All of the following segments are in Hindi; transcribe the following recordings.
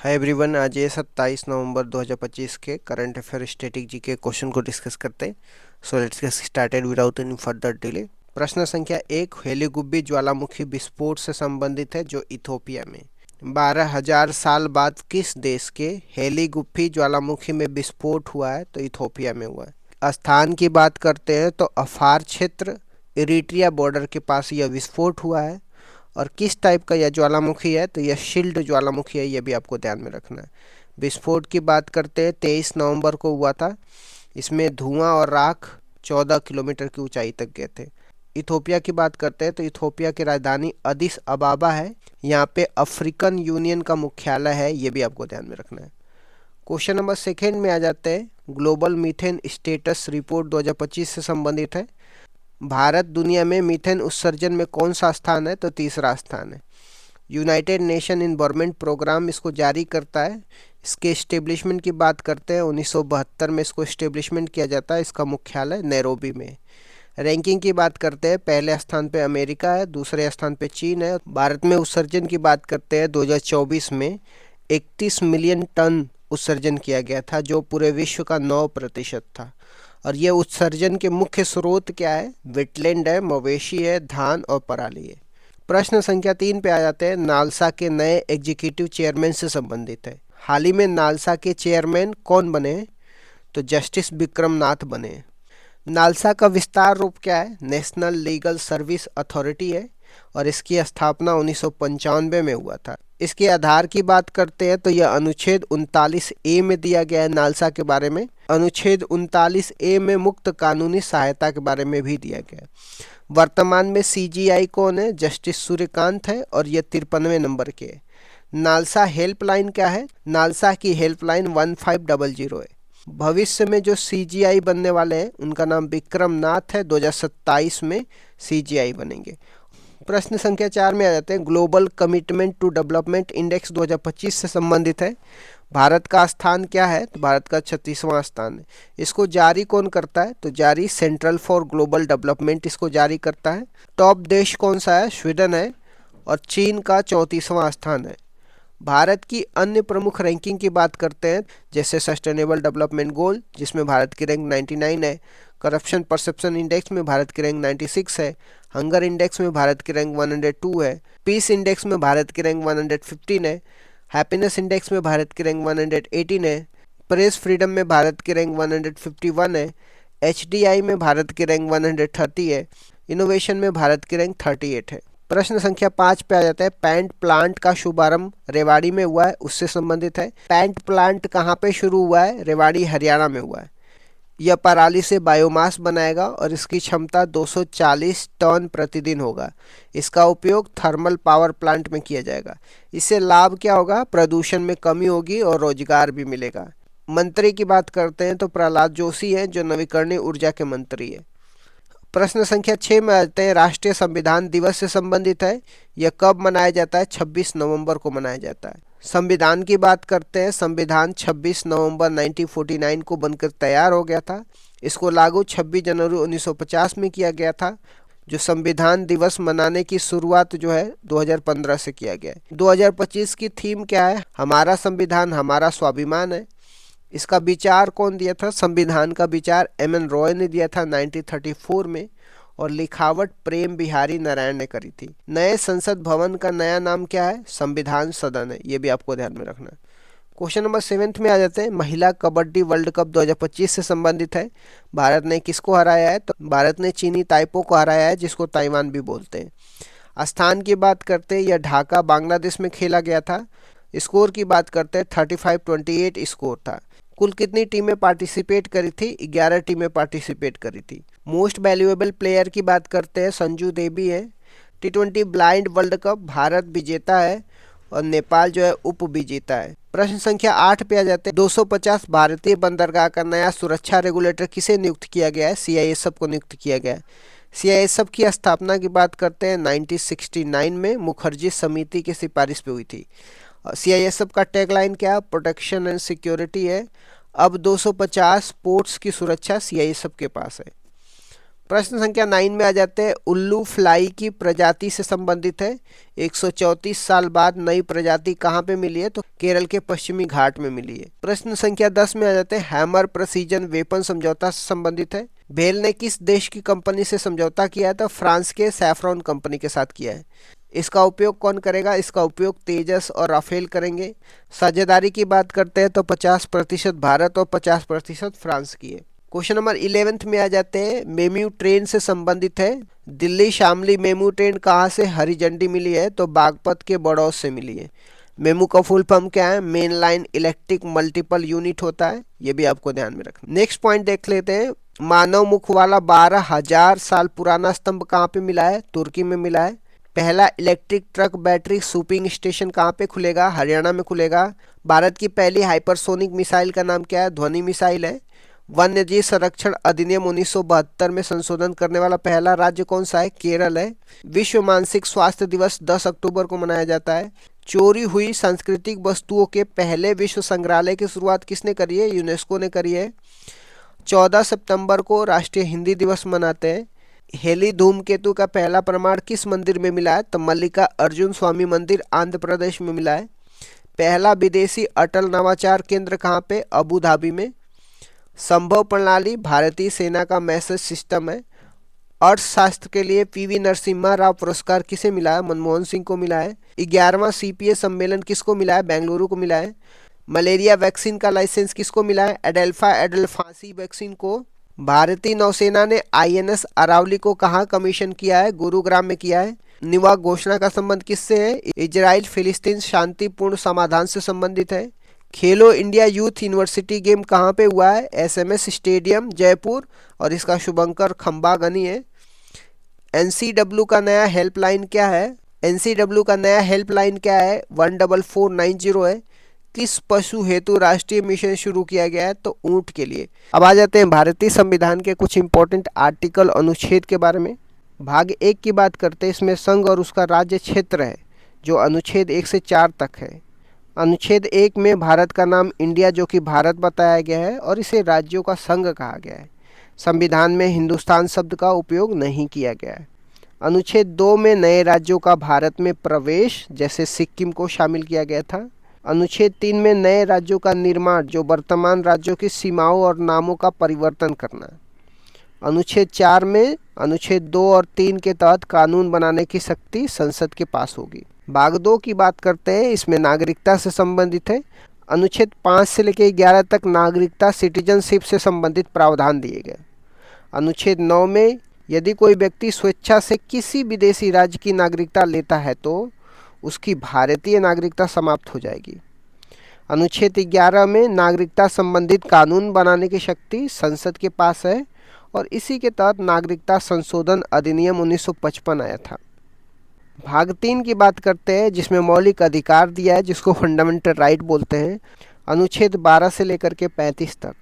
हाय एवरीवन, आज ये 27 नवंबर 2025 के करंट अफेयर स्टैटिक जी के क्वेश्चन को डिस्कस करते हैं। So let's get started without any further delay. प्रश्न संख्या 1 हेलीगुब्बी ज्वालामुखी विस्फोट से संबंधित है जो इथोपिया में 12,000 साल बाद किस देश के हेलीगुब्बी ज्वालामुखी में विस्फोट हुआ है? तो इथोपिया में हुआ है। स्थान की बात करते हैं तो अफार क्षेत्र इरिट्रिया बॉर्डर के पास यह विस्फोट हुआ है। और किस टाइप का यह ज्वालामुखी है? तो यह शील्ड ज्वालामुखी है, यह भी आपको ध्यान में रखना है। विस्फोट की बात करते हैं 23 नवंबर को हुआ था। इसमें धुआं और राख 14 किलोमीटर की ऊंचाई तक गए थे। इथोपिया की बात करते हैं तो इथोपिया की राजधानी अदिस अबाबा है। यहाँ पे अफ्रीकन यूनियन का मुख्यालय है, ये भी आपको ध्यान में रखना है। क्वेश्चन नंबर सेकेंड में आ जाते हैं। ग्लोबल मीथेन स्टेटस रिपोर्ट 2025 से संबंधित है। भारत दुनिया में मीथेन उत्सर्जन में कौन सा स्थान है? तो तीसरा स्थान है। यूनाइटेड नेशन इन्वायरमेंट प्रोग्राम इसको जारी करता है। इसके इस्टेब्लिशमेंट की बात करते हैं 1972 में इसको इस्टेब्लिशमेंट किया जाता है। इसका मुख्यालय नैरोबी में। रैंकिंग की बात करते हैं, पहले स्थान पे अमेरिका है, दूसरे स्थान पे चीन है। भारत में उत्सर्जन की बात करते हैं 2024 में 31 मिलियन टन उत्सर्जन किया गया था, जो पूरे विश्व का 9% था। और ये उत्सर्जन के मुख्य स्रोत क्या है? वेटलैंड है, मवेशी है, धान और पराली है। प्रश्न संख्या 3 पे आ जाते हैं। नालसा के नए एग्जीक्यूटिव चेयरमैन से संबंधित है। हाल ही में नालसा के चेयरमैन कौन बने हैं? तो जस्टिस विक्रम नाथ बने हैं। नालसा का विस्तार रूप क्या है? नेशनल लीगल सर्विस अथॉरिटी है और इसकी स्थापना 1995 में हुआ था। इसके आधार की बात करते हैं तो यह अनुच्छेद 39A में दिया गया है। नालसा के बारे में अनुच्छेद 39A में मुक्त कानूनी सहायता के बारे में भी दिया गया है। वर्तमान में CGI कौन है? जस्टिस सूर्यकांत है और यह 53वें नंबर के है। नालसा हेल्पलाइन क्या है? नालसा की हेल्पलाइन 1500 है। भविष्य में जो CGI बनने वाले हैं उनका नाम विक्रम नाथ है। 2027 में CGI बनेंगे। प्रश्न संख्या 4 में आ जाते हैं। Global commitment to development index 2025 से संबंधित है। भारत का स्थान क्या है? तो भारत का 36वां स्थान है। इसको जारी कौन करता है? तो जारी सेंट्रल फॉर ग्लोबल डेवलपमेंट इसको जारी करता है। टॉप देश कौन सा है? स्वीडन है और चीन का 34वां स्थान है। भारत की अन्य प्रमुख रैंकिंग की बात करते हैं, जैसे सस्टेनेबल डेवलपमेंट गोल जिसमें भारत की रैंक 99 है। करप्शन परसेप्शन इंडेक्स में भारत की रैंक 96 है। हंगर इंडेक्स में भारत की रैंक 102 है। पीस इंडेक्स में भारत की रैंक 115 है। हैप्पीनेस इंडेक्स में भारत की रैंक 118 है। प्रेस फ्रीडम में भारत की रैंक 151 है। HDI में भारत की रैंक 130 है। इनोवेशन में भारत की रैंक 38 है। प्रश्न संख्या 5 पे आ जाता है। पैंट प्लांट का शुभारंभ रेवाड़ी में हुआ है, उससे संबंधित है। पैंट प्लांट कहाँ पे शुरू हुआ है? रेवाड़ी हरियाणा में हुआ है। यह पराली से बायोमास बनाएगा और इसकी क्षमता 240 टन प्रतिदिन होगा। इसका उपयोग थर्मल पावर प्लांट में किया जाएगा। इससे लाभ क्या होगा? प्रदूषण में कमी होगी और रोजगार भी मिलेगा। मंत्री की बात करते हैं तो प्रहलाद जोशी हैं, जो नवीकरणीय ऊर्जा के मंत्री है। प्रश्न संख्या 6 में आते हैं। राष्ट्रीय संविधान दिवस से संबंधित है। यह कब मनाया जाता है? 26 नवंबर को मनाया जाता है। संविधान की बात करते हैं। संविधान 26 नवंबर 1949 को बनकर तैयार हो गया था। इसको लागू 26 जनवरी 1950 में किया गया था। जो संविधान दिवस मनाने की शुरुआत जो है 2015 से किया गया है। 2025 की थीम क्या है? हमारा संविधान हमारा स्वाभिमान है। इसका विचार कौन दिया था? संविधान का विचार MN रॉय ने दिया था 1934 में और लिखावट प्रेम बिहारी नारायण ने करी थी। नए संसद भवन का नया नाम क्या है? संविधान सदन है, ये भी आपको ध्यान में रखना है। क्वेश्चन नंबर 7 में आ जाते हैं। महिला कबड्डी वर्ल्ड कप 2025 से संबंधित है। भारत ने किसको हराया है? तो भारत ने चीनी ताइपो को हराया है, जिसको ताइवान भी बोलते हैं। स्थान की बात करते हैं, यह ढाका बांग्लादेश में खेला गया था। स्कोर की बात करते हैं 35-28 स्कोर था। कुल कितनी टीमें पार्टिसिपेट करी थी? 11 टीमें पार्टिसिपेट करी थी। मोस्ट वैल्यूएबल प्लेयर की बात करते हैं, संजू देवी है। T20 blind world cup Bharat विजेता है और नेपाल जो है उप विजेता है। प्रश्न संख्या 8 पे आ जाते हैं। 250 भारतीय बंदरगाह का नया सुरक्षा रेगुलेटर किसे नियुक्त किया गया है? CISF को नियुक्त किया गया है। CISF की स्थापना की बात करते हैं 1969 में मुखर्जी समिति की सिफारिश पे हुई थी। CISF का टैगलाइन क्या है? प्रोटेक्शन एंड सिक्योरिटी है। अब 250 पोर्ट्स की सुरक्षा CISF के पास है। प्रश्न संख्या 9 में आ जाते हैं। उल्लू फ्लाई की प्रजाति से संबंधित है। 134 साल बाद नई प्रजाति कहाँ पे मिली है? तो केरल के पश्चिमी घाट में मिली है। प्रश्न संख्या 10 में आ जाते हैं। हैमर प्रेसिजन वेपन समझौता से संबंधित है। भेल ने किस देश की कंपनी से समझौता किया है? तो फ्रांस के सैफ्रॉन कंपनी के साथ किया है। इसका उपयोग कौन करेगा? इसका उपयोग तेजस और राफेल करेंगे। साझेदारी की बात करते हैं तो 50% भारत और 50% फ्रांस की है। क्वेश्चन नंबर 11 में आ जाते हैं। मेमू ट्रेन से संबंधित है। दिल्ली शामली मेमू ट्रेन कहाँ से हरी झंडी मिली है? तो बागपत के बड़ौद से मिली है। मेमू का फुल फॉर्म क्या है? Main line electric multiple unit होता है, ये भी आपको ध्यान में रखना। नेक्स्ट पॉइंट देख लेते हैं। मानव मुख वाला 12,000 साल पुराना स्तंभ कहाँ पे मिला है? तुर्की में मिला है। पहला इलेक्ट्रिक ट्रक बैटरी सूपिंग स्टेशन कहाँ पे खुलेगा? हरियाणा में खुलेगा। भारत की पहली हाइपरसोनिक मिसाइल का नाम क्या है? ध्वनि मिसाइल है। वन्यजीव संरक्षण अधिनियम 1972 में संशोधन करने वाला पहला राज्य कौन सा है? केरल है। विश्व मानसिक स्वास्थ्य दिवस 10 अक्टूबर को मनाया जाता है। चोरी हुई सांस्कृतिक वस्तुओं के पहले विश्व संग्रहालय की शुरुआत किसने करी है? यूनेस्को ने करी है। 14 सितंबर को राष्ट्रीय हिंदी दिवस मनाते हैं। हेली धूमकेतु का पहला प्रमाण किस मंदिर में मिला है? तो मल्लिका अर्जुन स्वामी मंदिर आंध्र प्रदेश में मिला है। पहला विदेशी अटल नवाचार केंद्र कहाँ पे? अबू धाबी में। संभव प्रणाली भारतीय सेना का मैसेज सिस्टम है। अर्थशास्त्र के लिए पीवी नरसिम्हा राव पुरस्कार किसे मिला है? मनमोहन सिंह को मिला है। 11वां सीपीए सम्मेलन किसको मिला है? बेंगलुरु को मिला है। मलेरिया वैक्सीन का लाइसेंस किसको मिला है? एडेल्फा एडल्फासी वैक्सीन को। भारतीय नौसेना ने आईएनएस अरावली को कहाँ कमीशन किया है? गुरुग्राम में किया है। निवा घोषणा का संबंध किससे है? इजराइल फिलिस्तीन शांतिपूर्ण समाधान से संबंधित है। खेलो इंडिया यूथ यूनिवर्सिटी गेम कहाँ पे हुआ है? एसएमएस स्टेडियम जयपुर, और इसका शुभंकर खंबागनी है। एनसीडब्ल्यू का नया हेल्पलाइन क्या है? एनसीडब्ल्यू का नया हेल्पलाइन क्या है? 14490 है। किस पशु हेतु राष्ट्रीय मिशन शुरू किया गया है? तो ऊंट के लिए। अब आ जाते हैं भारतीय संविधान के कुछ इंपॉर्टेंट आर्टिकल अनुच्छेद के बारे में। भाग 1 की बात करते हैं। इसमें संघ और उसका राज्य क्षेत्र है, जो अनुच्छेद 1 से 4 तक है। अनुच्छेद 1 में भारत का नाम इंडिया, जो कि भारत बताया गया है, और इसे राज्यों का संघ कहा गया है। संविधान में हिंदुस्तान शब्द का उपयोग नहीं किया गया है। अनुच्छेद 2 में नए राज्यों का भारत में प्रवेश, जैसे सिक्किम को शामिल किया गया था। अनुच्छेद 3 में नए राज्यों का निर्माण, जो वर्तमान राज्यों की सीमाओं और नामों का परिवर्तन करना। अनुच्छेद 4 में अनुच्छेद 2 और 3 के तहत कानून बनाने की शक्ति संसद के पास होगी। भाग 2 की बात करते हैं। इसमें नागरिकता से संबंधित है। अनुच्छेद 5 से लेकर 11 तक नागरिकता सिटीजनशिप से संबंधित प्रावधान दिए गए। अनुच्छेद 9 में यदि कोई व्यक्ति स्वेच्छा से किसी विदेशी राज्य की नागरिकता लेता है तो उसकी भारतीय नागरिकता समाप्त हो जाएगी। अनुच्छेद 11 में नागरिकता संबंधित कानून बनाने की शक्ति संसद के पास है, और इसी के तहत नागरिकता संशोधन अधिनियम 1955 आया था। भाग 3 की बात करते हैं, जिसमें मौलिक अधिकार दिया है, जिसको फंडामेंटल राइट बोलते हैं। अनुच्छेद 12 से लेकर के 35 तक।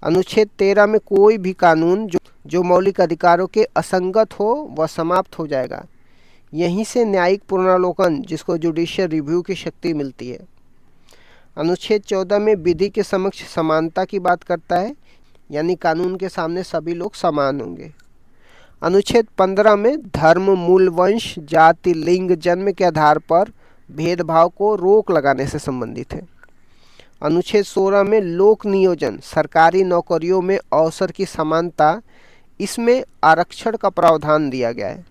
अनुच्छेद 13 में कोई भी कानून जो मौलिक अधिकारों के असंगत हो वह समाप्त हो जाएगा। यहीं से न्यायिक पुनरावलोकन, जिसको जुडिशियल रिव्यू की शक्ति मिलती है। अनुच्छेद 14 में विधि के समक्ष समानता की बात करता है, यानी कानून के सामने सभी लोग समान होंगे। अनुच्छेद 15 में धर्म, मूल, वंश, जाति, लिंग, जन्म के आधार पर भेदभाव को रोक लगाने से संबंधित है। अनुच्छेद 16 में लोक नियोजन, सरकारी नौकरियों में अवसर की समानता, इसमें आरक्षण का प्रावधान दिया गया है।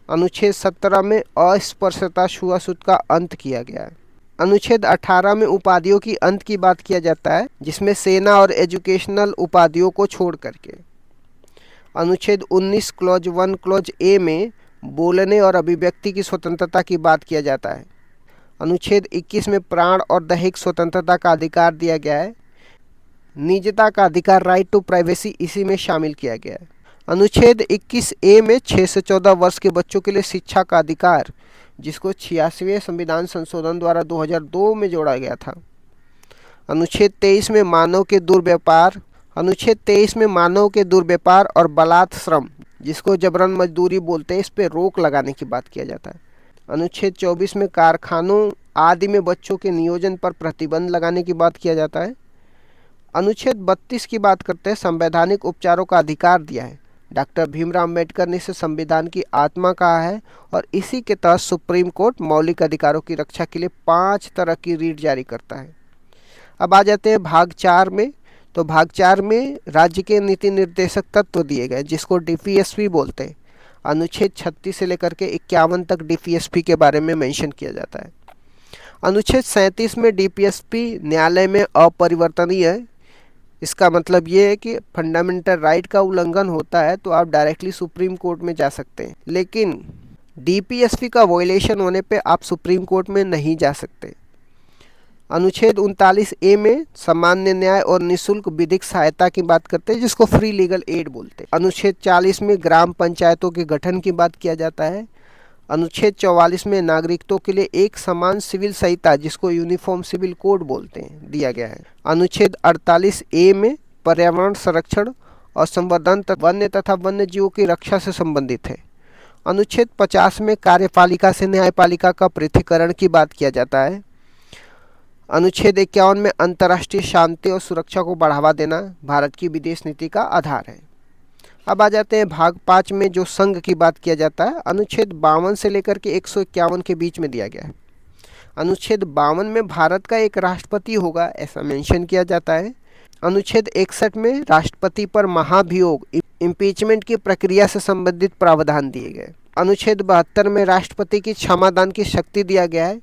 अनुच्छेद 17 में अस्पृश्यता छुआछूत का अंत किया गया है। अनुच्छेद 18 में उपाधियों की अंत की बात किया जाता है, जिसमें सेना और एजुकेशनल उपाधियों को छोड़ करके। अनुच्छेद 19 क्लॉज 1 क्लॉज ए में बोलने और अभिव्यक्ति की स्वतंत्रता की बात किया जाता है। अनुच्छेद 21 में प्राण और दैहिक स्वतंत्रता का अधिकार दिया गया है। निजता का अधिकार, राइट टू प्राइवेसी, इसी में शामिल किया गया है। अनुच्छेद 21 ए में 6 से 14 वर्ष के बच्चों के लिए शिक्षा का अधिकार, जिसको 86वें संविधान संशोधन द्वारा 2002 में जोड़ा गया था। अनुच्छेद 23 में मानव के दुर्व्यापार, अनुच्छेद 23 में मानव के दुर्व्यापार और बलात् श्रम, जिसको जबरन मजदूरी बोलते हैं, इस पर रोक लगाने की बात किया जाता है। अनुच्छेद 24 में कारखानों आदि में बच्चों के नियोजन पर प्रतिबंध लगाने की बात किया जाता है। अनुच्छेद 32 की बात करते हैं, संवैधानिक उपचारों का अधिकार दिया है, डॉक्टर भीमराव अम्बेडकर ने इसे संविधान की आत्मा कहा है और इसी के तहत सुप्रीम कोर्ट मौलिक अधिकारों की रक्षा के लिए 5 तरह की रीट जारी करता है। अब आ जाते हैं भाग 4 में। तो भाग 4 में राज्य के नीति निर्देशक तत्व दिए गए जिसको डीपीएसपी बोलते हैं। अनुच्छेद 36 से लेकर के 51 तक डीपीएसपी के बारे में मेंशन किया जाता है। अनुच्छेद 37 में डीपीएसपी न्यायालय में अपरिवर्तनीय है। इसका मतलब ये है कि फंडामेंटल राइट का उल्लंघन होता है तो आप डायरेक्टली सुप्रीम कोर्ट में जा सकते हैं, लेकिन डीपीएसपी का वॉयलेशन होने पे आप सुप्रीम कोर्ट में नहीं जा सकते। अनुच्छेद 39A में सामान्य न्याय और निःशुल्क विधिक सहायता की बात करते हैं जिसको फ्री लीगल एड बोलते हैं। अनुच्छेद 40 में ग्राम पंचायतों के गठन की बात किया जाता है। अनुच्छेद 44 में नागरिकों के लिए एक समान सिविल संहिता जिसको यूनिफॉर्म सिविल कोड बोलते हैं दिया गया है। अनुच्छेद 48A में पर्यावरण संरक्षण और संवर्धन वन्य तथा वन्य जीवों की रक्षा से संबंधित है। अनुच्छेद 50 में कार्यपालिका से न्यायपालिका का पृथक्करण की बात किया जाता है। अनुच्छेद 51 में अंतर्राष्ट्रीय शांति और सुरक्षा को बढ़ावा देना भारत की विदेश नीति का आधार है। अब आ जाते हैं भाग 5 में जो संघ की बात किया जाता है। अनुच्छेद 52 से लेकर के 151 के बीच में दिया गया है। अनुच्छेद 52 में भारत का एक राष्ट्रपति होगा ऐसा मेंशन किया जाता है। अनुच्छेद 61 में राष्ट्रपति पर महाभियोग इम्पीचमेंट की प्रक्रिया से संबंधित प्रावधान दिए गए। अनुच्छेद 72 में राष्ट्रपति की क्षमादान की शक्ति दिया गया है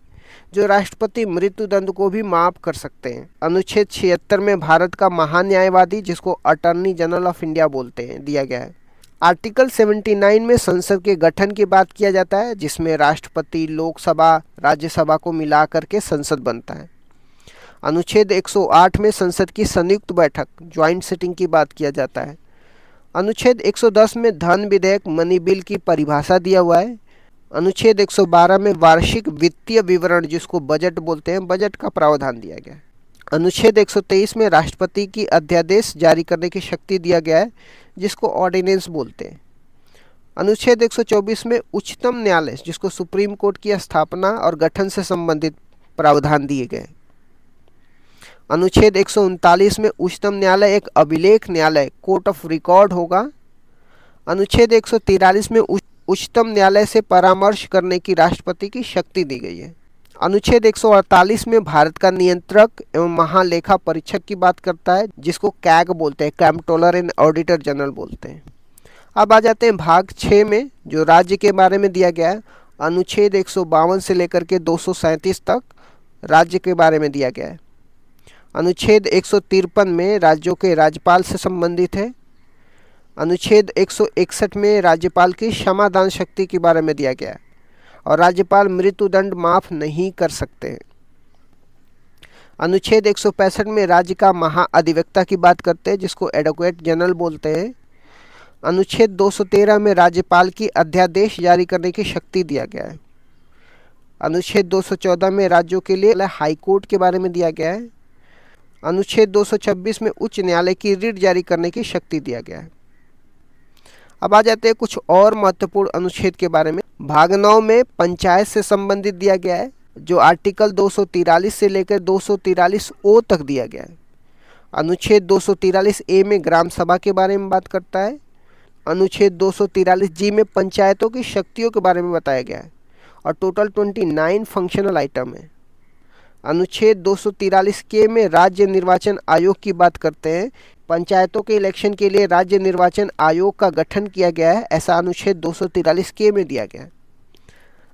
जो राष्ट्रपति मृत्युदंड को भी माफ कर सकते हैं। अनुच्छेद 76 में भारत का महान्यायवादी जिसको अटॉर्नी जनरल ऑफ इंडिया बोलते हैं दिया गया है। आर्टिकल 79 में संसद के गठन की बात किया जाता है जिसमें राष्ट्रपति, लोकसभा, राज्यसभा को मिला करके संसद बनता है। अनुच्छेद 108 में संसद की संयुक्त बैठक ज्वाइंट सिटिंग की बात किया जाता है। अनुच्छेद 110 में धन विधेयक मनी बिल की परिभाषा दिया हुआ है। अनुच्छेद 112 में वार्षिक वित्तीय विवरण जिसको बजट बोलते हैं बजट का प्रावधान दिया गया है। अनुच्छेद 123 में राष्ट्रपति की अध्यादेश जारी करने की शक्ति दिया गया है जिसको ऑर्डिनेंस बोलते हैं। अनुच्छेद 124 में उच्चतम न्यायालय जिसको सुप्रीम कोर्ट की स्थापना और गठन से संबंधित प्रावधान दिए गए। अनुच्छेद 139 में उच्चतम न्यायालय एक अभिलेख न्यायालय कोर्ट ऑफ रिकॉर्ड होगा। अनुच्छेद 143 में उच्चतम न्यायालय से परामर्श करने की राष्ट्रपति की शक्ति दी गई है। अनुच्छेद 148 में भारत का नियंत्रक एवं महालेखा परीक्षक की बात करता है जिसको कैग बोलते हैं, कंट्रोलर एंड ऑडिटर जनरल बोलते हैं। अब आ जाते हैं भाग 6 में जो राज्य के बारे में दिया गया है। अनुच्छेद 152 से लेकर के 237 तक राज्य के बारे में दिया गया है। अनुच्छेद 153 में राज्यों के राज्यपाल से संबंधित है। अनुच्छेद 161 में राज्यपाल की क्षमादान शक्ति के बारे में दिया गया है और राज्यपाल मृत्युदंड माफ नहीं कर सकते हैं। अनुच्छेद 165 में राज्य का महाअधिवक्ता की बात करते हैं जिसको एडवोकेट जनरल बोलते हैं। अनुच्छेद 213 में राज्यपाल की अध्यादेश जारी करने की शक्ति दिया गया है। अनुच्छेद 214 में राज्यों के लिए हाईकोर्ट के बारे में दिया गया है। अनुच्छेद 226 में उच्च न्यायालय की रिट जारी करने की शक्ति दिया गया है। अब आ जाते हैं कुछ और महत्वपूर्ण अनुच्छेद के बारे में। भाग 9 में पंचायत से संबंधित दिया गया है जो आर्टिकल 243 से लेकर 243O तक दिया गया है। अनुच्छेद 243A में ग्राम सभा के बारे में बात करता है। अनुच्छेद 243G में पंचायतों की शक्तियों के बारे में बताया गया है और टोटल 29 फंक्शनल आइटम है। अनुच्छेद 243K में राज्य निर्वाचन आयोग की बात करते हैं। पंचायतों के इलेक्शन के लिए राज्य निर्वाचन आयोग का गठन किया गया है ऐसा अनुच्छेद 243K में दिया गया है।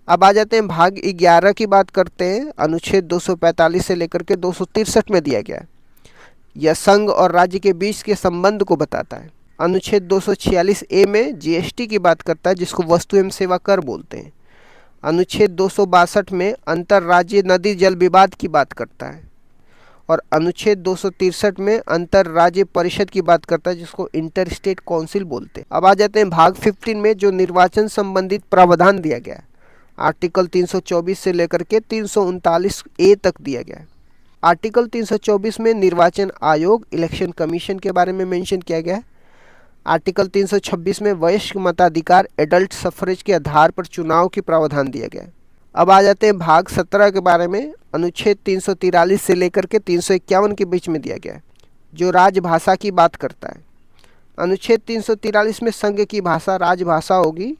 अब आ जाते हैं भाग 11 की बात करते हैं। अनुच्छेद 245 से लेकर के 263 में दिया गया है। यह संघ और राज्य के बीच के संबंध को बताता है। अनुच्छेद 246A में जीएसटी की बात करता है जिसको वस्तु एवं सेवा कर बोलते हैं। अनुच्छेद 262 में अंतर्राज्यीय नदी जल विवाद की बात करता है और अनुच्छेद 263 में अंतर्राज्यीय परिषद की बात करता है जिसको इंटर स्टेट काउंसिल बोलते हैं। अब आ जाते हैं भाग 15 में जो निर्वाचन संबंधित प्रावधान दिया गया है। आर्टिकल 324 से लेकर के 339A तक दिया गया है। आर्टिकल 324 में निर्वाचन आयोग इलेक्शन कमीशन के बारे में मेंशन किया गया है। आर्टिकल 326 में वयस्क मताधिकार एडल्ट सफरेज के आधार पर चुनाव की प्रावधान दिया गया है। अब आ जाते हैं भाग 17 के बारे में। अनुच्छेद 343 से लेकर के 351 के बीच में दिया गया है जो राजभाषा की बात करता है। अनुच्छेद 343 में संघ की भाषा राजभाषा होगी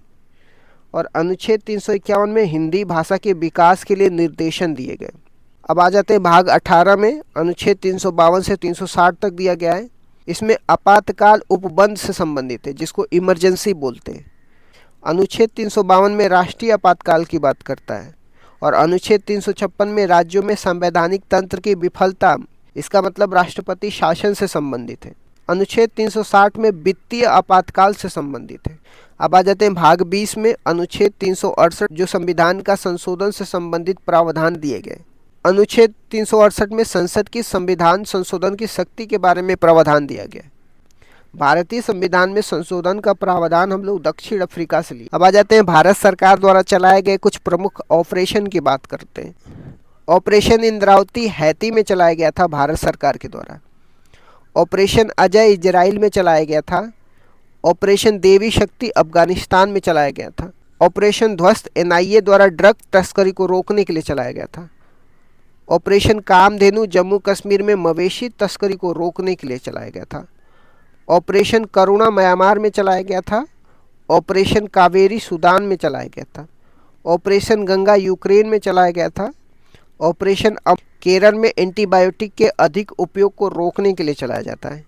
और अनुच्छेद 351 में हिंदी भाषा के विकास के लिए निर्देशन दिए गए। अब आ जाते हैं भाग 18 में। अनुच्छेद 352 से 360 तक दिया गया है। इसमें आपातकाल उपबंध से संबंधित है, जिसको इमरजेंसी बोलते हैं। अनुच्छेद 352 में राष्ट्रीय आपातकाल की बात करता है और अनुच्छेद 356 में राज्यों में संवैधानिक तंत्र की विफलता, इसका मतलब राष्ट्रपति शासन से संबंधित है। अनुच्छेद 360 में वित्तीय आपातकाल से संबंधित है। अब आ जाते हैं भाग 20 में। अनुच्छेद 368 जो संविधान का संशोधन से संबंधित प्रावधान दिए गए। अनुच्छेद 368 में संसद की संविधान संशोधन की शक्ति के बारे में प्रावधान दिया गया। भारतीय संविधान में संशोधन का प्रावधान हम लोग दक्षिण अफ्रीका से लिए। अब आ जाते हैं भारत सरकार द्वारा चलाए गए कुछ प्रमुख ऑपरेशन की बात करते हैं। ऑपरेशन इंद्रावती हैती में चलाया गया था भारत सरकार के द्वारा। ऑपरेशन अजय इजराइल में चलाया गया था। ऑपरेशन देवी शक्ति अफगानिस्तान में चलाया गया था। ऑपरेशन ध्वस्त एनआईए द्वारा ड्रग तस्करी को रोकने के लिए चलाया गया था। ऑपरेशन कामधेनु जम्मू कश्मीर में मवेशी तस्करी को रोकने के लिए चलाया गया था। ऑपरेशन करुणा म्यांमार में चलाया गया था। ऑपरेशन कावेरी सूडान में चलाया गया था। ऑपरेशन गंगा यूक्रेन में चलाया गया था। ऑपरेशन अब केरल में एंटीबायोटिक के अधिक उपयोग को रोकने के लिए चलाया जाता है।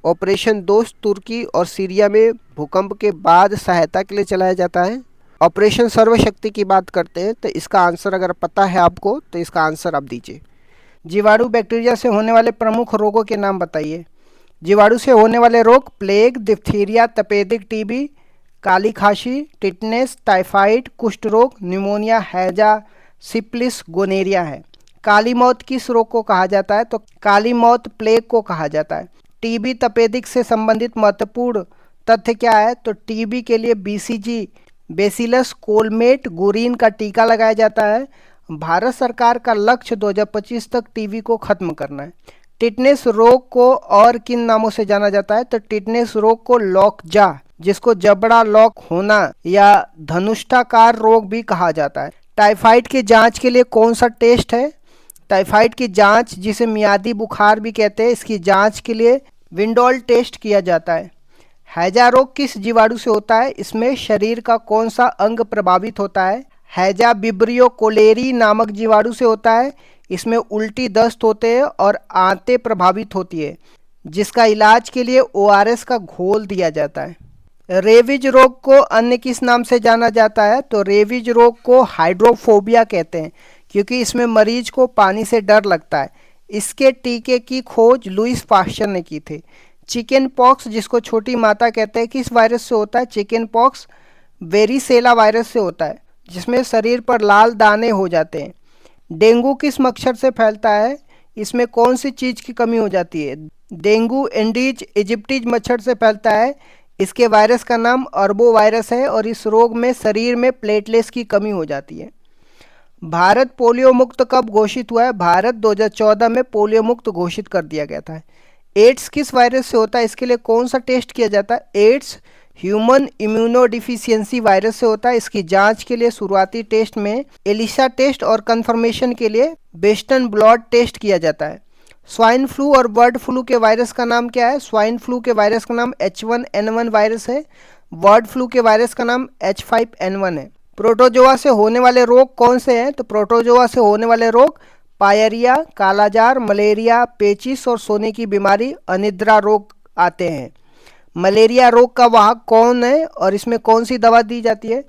ऑपरेशन दोस्त तुर्की और सीरिया में भूकंप के बाद सहायता के लिए चलाया जाता है। ऑपरेशन सर्वशक्ति की बात करते हैं तो इसका आंसर अगर पता है आपको तो इसका आंसर आप दीजिए। जीवाणु बैक्टीरिया से होने वाले प्रमुख रोगों के नाम बताइए। जीवाणु से होने वाले रोग प्लेग, डिप्थीरिया, तपेदिक टीबी, काली खांसी, टिटनेस, टाइफाइड, कुष्ठ रोग, न्यूमोनिया, हैजा, सिप्लिस, गोनेरिया है। काली मौत किस रोग को कहा जाता है? तो काली मौत प्लेग को कहा जाता है। टीबी तपेदिक से संबंधित महत्वपूर्ण तथ्य क्या है? तो टीबी के लिए बीसीजी बेसिलस कोलमेट गुरीन का टीका लगाया जाता है। भारत सरकार का लक्ष्य 2025 तक टीबी को खत्म करना है। टिटनेस रोग को और किन नामों से जाना जाता है? तो टिटनेस रोग को लॉकजा, जिसको जबड़ा लॉक होना या धनुष्टाकार रोग भी कहा जाता है। टाइफाइड की जांच के लिए कौन सा टेस्ट है? टाइफाइड की जांच, जिसे मियादी बुखार भी कहते हैं, इसकी जांच के लिए विंडोल टेस्ट किया जाता है। हैजा रोग किस जीवाणु से होता है? इसमें शरीर का कौन सा अंग प्रभावित होता है? हैजा विब्रियो कोलेरी नामक जीवाणु से होता है। इसमें उल्टी दस्त होते हैं और आंतें प्रभावित होती है, जिसका इलाज के लिए ओआरएस का घोल दिया जाता है। रेबीज रोग को अन्य किस नाम से जाना जाता है? तो रेबीज रोग को हाइड्रोफोबिया कहते हैं, क्योंकि इसमें मरीज को पानी से डर लगता है। इसके टीके की खोज लुइस पास्चर ने की थी। चिकन पॉक्स, जिसको छोटी माता कहते हैं, किस वायरस से होता है? चिकन पॉक्स वेरिसेला वायरस से होता है, जिसमें शरीर पर लाल दाने हो जाते हैं। डेंगू किस मच्छर से फैलता है? इसमें कौन सी चीज़ की कमी हो जाती है? डेंगू एंडीज इजिप्टीज मच्छर से फैलता है। इसके वायरस का नाम अर्बो वायरस है और इस रोग में शरीर में प्लेटलेट्स की कमी हो जाती है। भारत पोलियो मुक्त कब घोषित हुआ है? भारत 2014 में पोलियो मुक्त घोषित कर दिया गया था। एड्स किस वायरस से होता है? इसके लिए कौन सा टेस्ट किया जाता है? एड्स ह्यूमन इम्यूनोडिफिशियंसी वायरस से होता है। इसकी जांच के लिए शुरुआती टेस्ट में एलिसा टेस्ट और कंफर्मेशन के लिए वेस्टर्न ब्लॉट टेस्ट किया जाता है। स्वाइन फ्लू और बर्ड फ्लू के वायरस का नाम क्या है? स्वाइन फ्लू के वायरस का नाम H1N1 वायरस है। बर्ड फ्लू के वायरस का नाम H5N1 है। प्रोटोजोआ से होने वाले रोग कौन से हैं? तो प्रोटोजोआ से होने वाले रोग पायरिया, कालाजार, मलेरिया, पेचिस और सोने की बीमारी, अनिद्रा रोग आते हैं। मलेरिया रोग का वाहक कौन है और इसमें कौन सी दवा दी जाती है?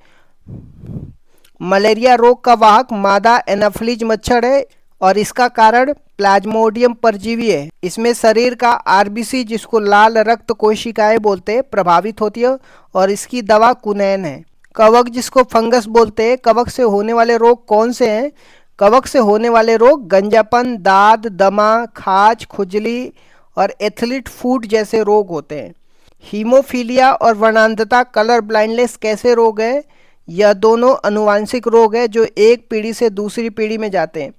मलेरिया रोग का वाहक मादा एनाफ्लीज मच्छर है और इसका कारण प्लाज्मोडियम परजीवी है। इसमें शरीर का आरबीसी, जिसको लाल रक्त कोशिकाएं बोलते हैं, प्रभावित होती है और इसकी दवा कुनैन है। कवक, जिसको फंगस बोलते हैं, कवक से होने वाले रोग कौन से हैं? कवक से होने वाले रोग गंजापन, दाद, दमा, खाज, खुजली और एथलीट फूट जैसे रोग होते हैं। हीमोफीलिया और वर्णांधता, कलर ब्लाइंडनेस कैसे रोग है? यह दोनों अनुवांशिक रोग है जो एक पीढ़ी से दूसरी पीढ़ी में जाते हैं।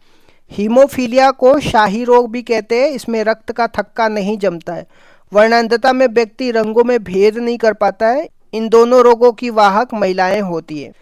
हीमोफीलिया को शाही रोग भी कहते हैं। इसमें रक्त का थक्का नहीं जमता है। वर्णांधता में व्यक्ति रंगों में भेद नहीं कर पाता है। इन दोनों रोगों की वाहक महिलाएं होती है।